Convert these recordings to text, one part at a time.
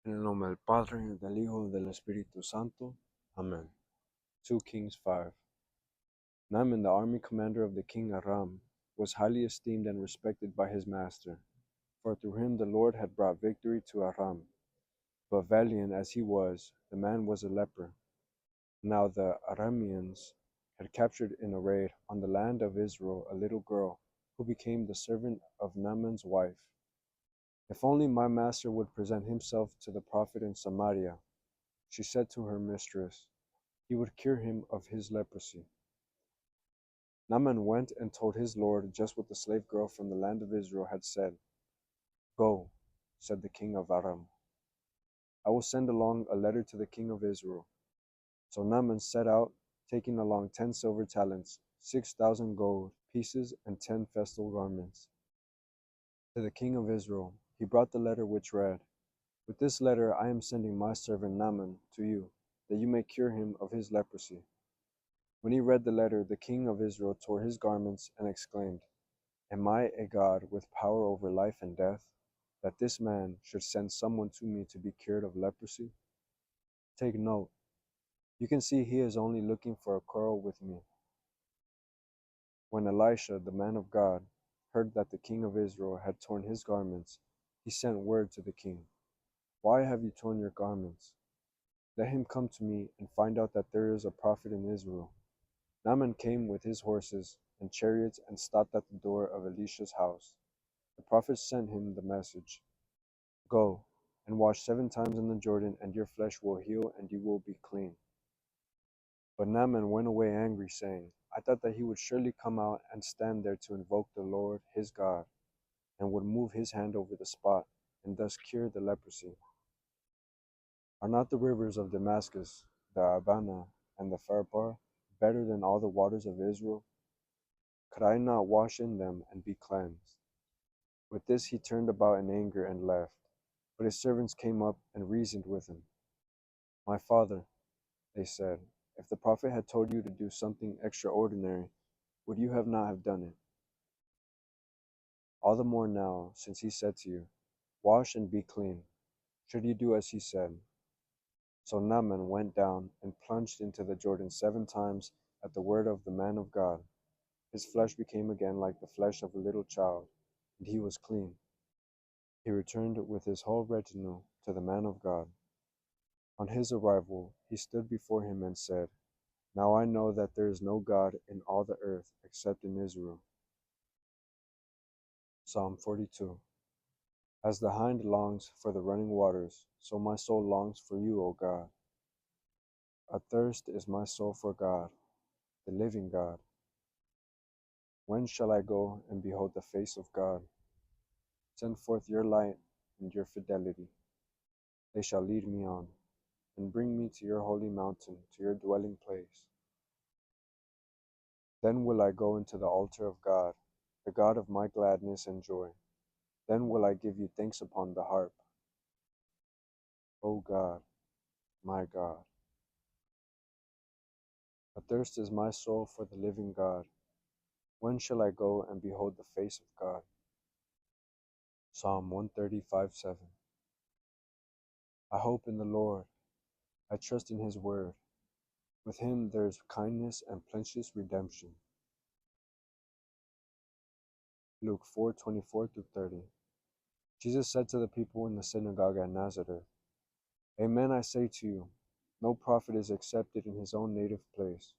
En el nombre del Padre, del Hijo, y del Espíritu Santo. Amen. 2 Kings 5. Naaman, the army commander of the king Aram, was highly esteemed and respected by his master, for through him the Lord had brought victory to Aram. But valiant as he was, the man was a leper. Now the Arameans had captured in a raid on the land of Israel a little girl, who became the servant of Naaman's wife. If only my master would present himself to the prophet in Samaria, she said to her mistress, he would cure him of his leprosy. Naaman went and told his lord just what the slave girl from the land of Israel had said. Go, said the king of Aram. I will send along a letter to the king of Israel. So Naaman set out, taking along 10 silver talents, 6,000 gold pieces, and 10 festal garments. To the king of Israel he brought the letter which read, with this letter I am sending my servant Naaman to you, that you may cure him of his leprosy. When he read the letter, the king of Israel tore his garments and exclaimed, Am I a God with power over life and death, that this man should send someone to me to be cured of leprosy? Take note. You can see he is only looking for a quarrel with me. When Elisha, the man of God, heard that the king of Israel had torn his garments, he sent word to the king, Why have you torn your garments? Let him come to me and find out that there is a prophet in Israel. Naaman came with his horses and chariots and stopped at the door of Elisha's house. The prophet sent him the message, Go and wash 7 times in the Jordan, and your flesh will heal and you will be clean. But Naaman went away angry, saying, I thought that he would surely come out and stand there to invoke the Lord his God, and would move his hand over the spot, and thus cure the leprosy. Are not the rivers of Damascus, the Abana, and the Pharpar, better than all the waters of Israel? Could I not wash in them and be cleansed? With this he turned about in anger and left. But his servants came up and reasoned with him. My father, they said, if the prophet had told you to do something extraordinary, would you have not have done it? All the more now, since he said to you, Wash and be clean, should you do as he said. So Naaman went down and plunged into the Jordan 7 times at the word of the man of God. His flesh became again like the flesh of a little child, and he was clean. He returned with his whole retinue to the man of God. On his arrival, he stood before him and said, Now I know that there is no God in all the earth except in Israel. Psalm 42. As the hind longs for the running waters, so my soul longs for you, O God. Athirst is my soul for God, the living God. When shall I go and behold the face of God? Send forth your light and your fidelity. They shall lead me on, and bring me to your holy mountain, to your dwelling place. Then will I go into the altar of God, the God of my gladness and joy. Then will I give you thanks upon the harp. O God, my God. Athirst is my soul for the living God. When shall I go and behold the face of God? Psalm 135:7. I hope in the Lord. I trust in his word. With him there is kindness and plenteous redemption. Luke 4:24-30. Jesus said to the people in the synagogue at Nazareth, Amen, I say to you, no prophet is accepted in his own native place.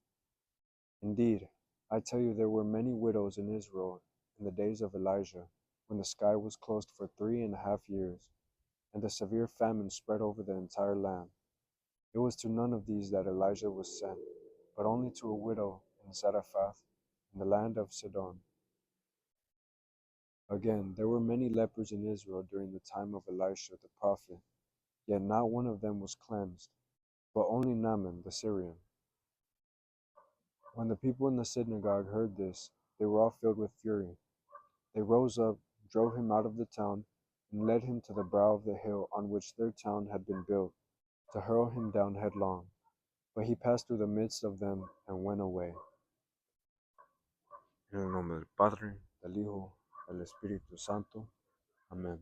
Indeed, I tell you, there were many widows in Israel in the days of Elijah, when the sky was closed for 3.5 years, and a severe famine spread over the entire land. It was to none of these that Elijah was sent, but only to a widow in Zarephath, in the land of Sidon. Again, there were many lepers in Israel during the time of Elisha the prophet, yet not one of them was cleansed, but only Naaman the Syrian. When the people in the synagogue heard this, they were all filled with fury. They rose up, drove him out of the town, and led him to the brow of the hill on which their town had been built, to hurl him down headlong. But he passed through the midst of them and went away. En el nombre del Padre, del Hijo, del Espíritu Santo. Amén.